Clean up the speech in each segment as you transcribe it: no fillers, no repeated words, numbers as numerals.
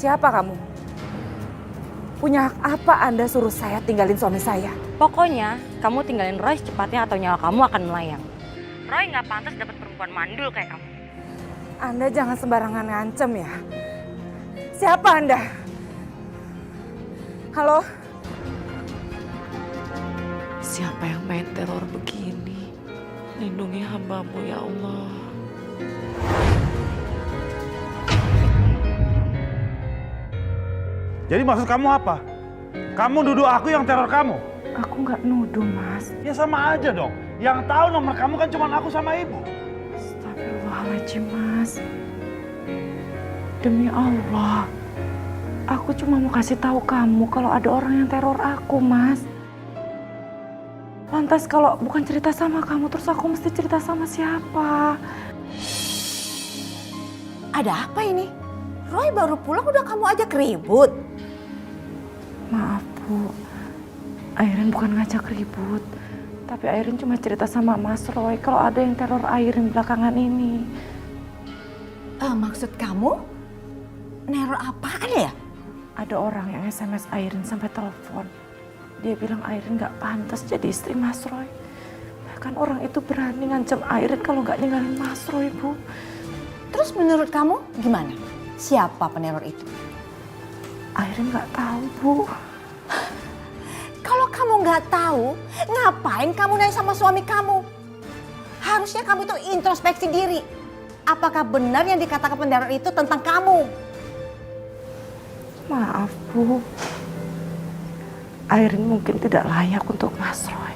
siapa kamu? Punya hak apa Anda suruh saya tinggalin suami saya? Pokoknya kamu tinggalin Roy secepatnya atau nyawa kamu akan melayang. Roy nggak pantas dapat perempuan mandul kayak kamu. Anda jangan sembarangan ngancem ya. Siapa Anda? Halo? Siapa yang main teror begini? Lindungi hamba-Mu ya Allah. Jadi maksud kamu apa? Kamu nuduh aku yang teror kamu? Aku nggak nuduh, Mas. Ya sama aja dong. Yang tahu nomor kamu kan cuma aku sama ibu. Astagfirullahaladzim, Mas. Demi Allah, aku cuma mau kasih tahu kamu kalau ada orang yang teror aku, Mas. Lantas kalau bukan cerita sama kamu, terus aku mesti cerita sama siapa? Ada apa ini? Roy baru pulang udah kamu ajak ribut. Maaf, Bu. Airin bukan ngajak ribut. Tapi Airin cuma cerita sama Mas Roy kalau ada yang teror Airin belakangan ini. Maksud kamu? Neror apaan ya? Ada orang yang SMS Airin sampai telepon. Dia bilang Airin gak pantas jadi istri Mas Roy. Bahkan orang itu berani ngancam Airin kalau gak ninggalin Mas Roy, Bu. Terus menurut kamu gimana? Siapa peneror itu? Airin gak tahu, Bu. Kalau kamu nggak tahu, ngapain kamu nanya sama suami kamu? Harusnya kamu tuh introspeksi diri. Apakah benar yang dikatakan peneror itu tentang kamu? Maaf, Bu. Airin mungkin tidak layak untuk Mas Roy.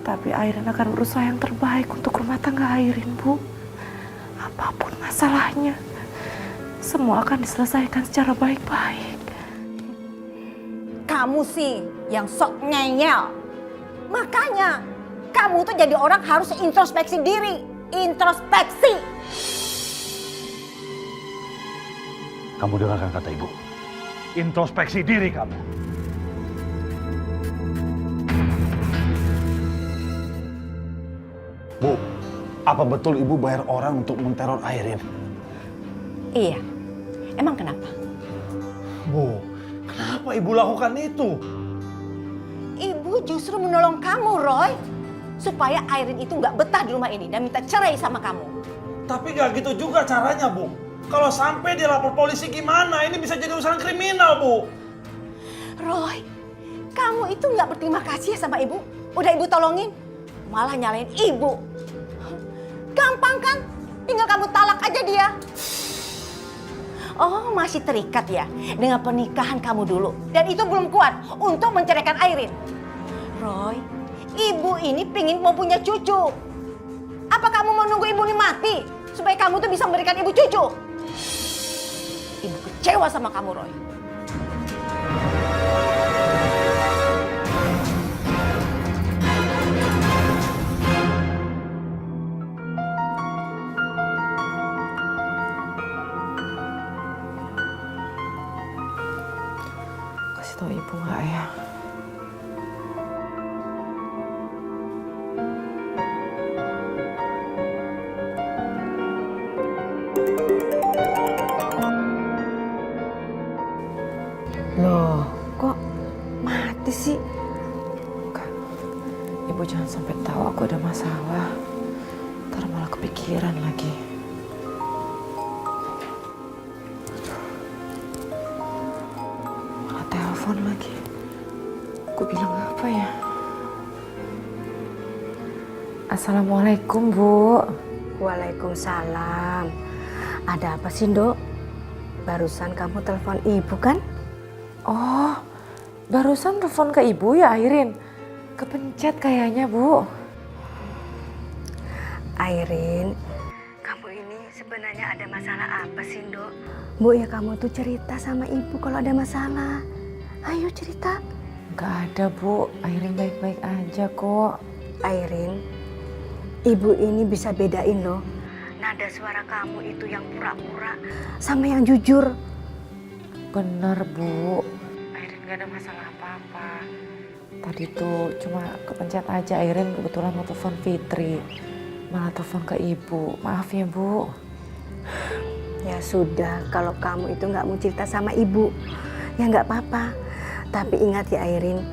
Tapi Airin akan berusaha yang terbaik untuk rumah tangga Airin, Bu. Apapun masalahnya, semua akan diselesaikan secara baik-baik. Kamu sih yang sok ngeyel. Makanya kamu tuh jadi orang harus introspeksi diri. Introspeksi. Kamu dengarkan kata ibu. Introspeksi diri kamu. Bu, apa betul ibu bayar orang untuk menteror Airin? Iya. Emang kenapa? Bu, kenapa ibu lakukan itu? Ibu justru menolong kamu, Roy. Supaya Airin itu nggak betah di rumah ini dan minta cerai sama kamu. Tapi nggak gitu juga caranya, Bu. Kalau sampai dia lapor polisi gimana? Ini bisa jadi urusan kriminal, Bu. Roy, kamu itu nggak berterima kasih sama ibu. Udah ibu tolongin, malah nyalain ibu. Gampang kan? Tinggal kamu talak aja dia. Oh, masih terikat ya dengan pernikahan kamu dulu. Dan itu belum kuat untuk menceraikan Airin. Roy, ibu ini pingin mau punya cucu. Apa kamu mau nunggu ibu ini mati supaya kamu tuh bisa memberikan ibu cucu? Ibu kecewa sama kamu, Roy. Kasih tahu ibu nggak ya? Loh, kok mati sih? Kak, ibu jangan sampai tahu aku ada masalah. Ntar malah kepikiran lagi. Malah telepon lagi. Aku bilang apa ya? Assalamualaikum, Bu. Waalaikumsalam. Ada apa sih, Nduk? Barusan kamu telepon ibu kan? Oh, barusan telepon ke ibu ya, Airin? Kepencet kayaknya, Bu. Airin, kamu ini sebenarnya ada masalah apa sih, Nduk? Bu, ya kamu tuh cerita sama ibu kalau ada masalah. Ayo cerita. Nggak ada, Bu. Airin baik-baik aja kok. Airin, ibu ini bisa bedain loh. Nada suara kamu itu yang pura-pura sama yang jujur. Bener, Bu. Airin gak ada masalah apa-apa. Tadi tuh cuma kepencet aja, Airin kebetulan mau telepon Fitri. Malah telepon ke ibu. Maaf ya, Bu. Ya sudah, kalau kamu itu nggak mau cerita sama ibu, ya nggak apa-apa. Tapi ingat ya Airin,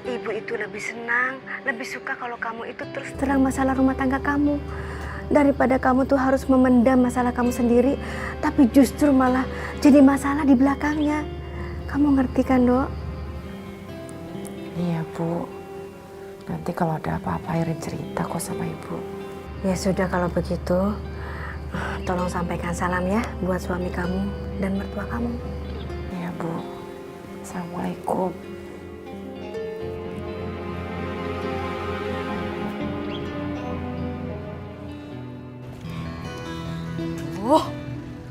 ibu itu lebih senang, lebih suka kalau kamu itu terus terang masalah rumah tangga kamu. Daripada kamu tuh harus memendam masalah kamu sendiri, tapi justru malah jadi masalah di belakangnya. Kamu ngerti kan, Dok? Iya, Bu. Nanti kalau ada apa-apa Airin cerita kok sama ibu. Ya sudah kalau begitu, tolong sampaikan salam ya buat suami kamu dan mertua kamu. Iya, Bu. Assalamualaikum.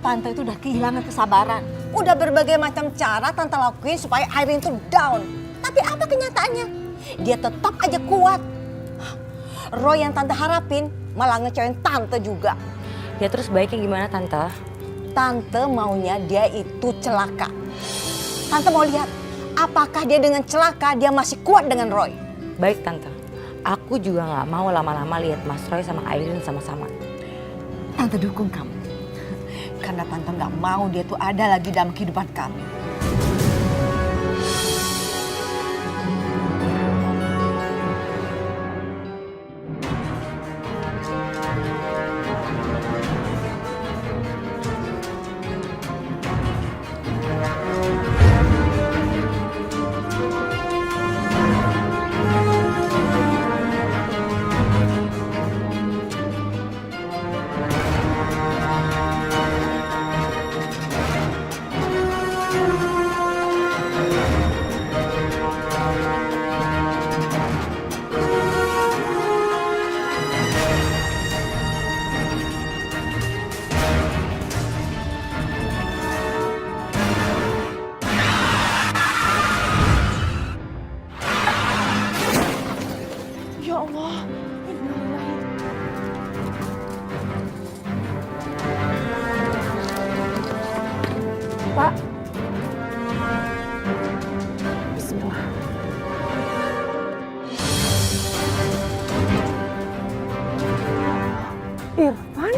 Tante itu udah kehilangan kesabaran. Udah berbagai macam cara Tante lakuin supaya Airin tuh down. Tapi apa kenyataannya? Dia tetap aja kuat. Roy yang Tante harapin malah ngecewain Tante juga. Ya terus baiknya gimana Tante? Tante maunya dia itu celaka. Tante mau lihat apakah dia dengan celaka dia masih kuat dengan Roy. Baik Tante, aku juga nggak mau lama-lama lihat Mas Roy sama Airin sama-sama. Tante dukung kamu. Karena Tante nggak mau dia tuh ada lagi dalam kehidupan kamu. Ya Allah. Innalillahi. Pak. Bismillah. Irfan?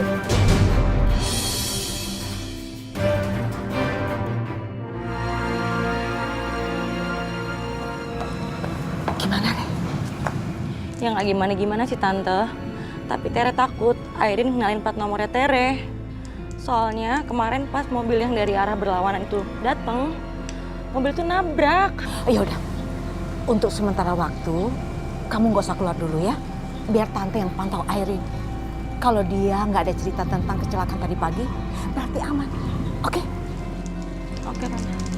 Gimana deh? Ya nggak gimana-gimana sih Tante. Tapi Tere takut Airin kenalin plat nomornya Tere. Soalnya kemarin pas mobil yang dari arah berlawanan itu datang, mobil itu nabrak. Ya udah, untuk sementara waktu kamu nggak usah keluar dulu ya. Biar Tante yang pantau Airin. Kalau dia nggak ada cerita tentang kecelakaan tadi pagi, berarti aman. Oke? Oke Tante.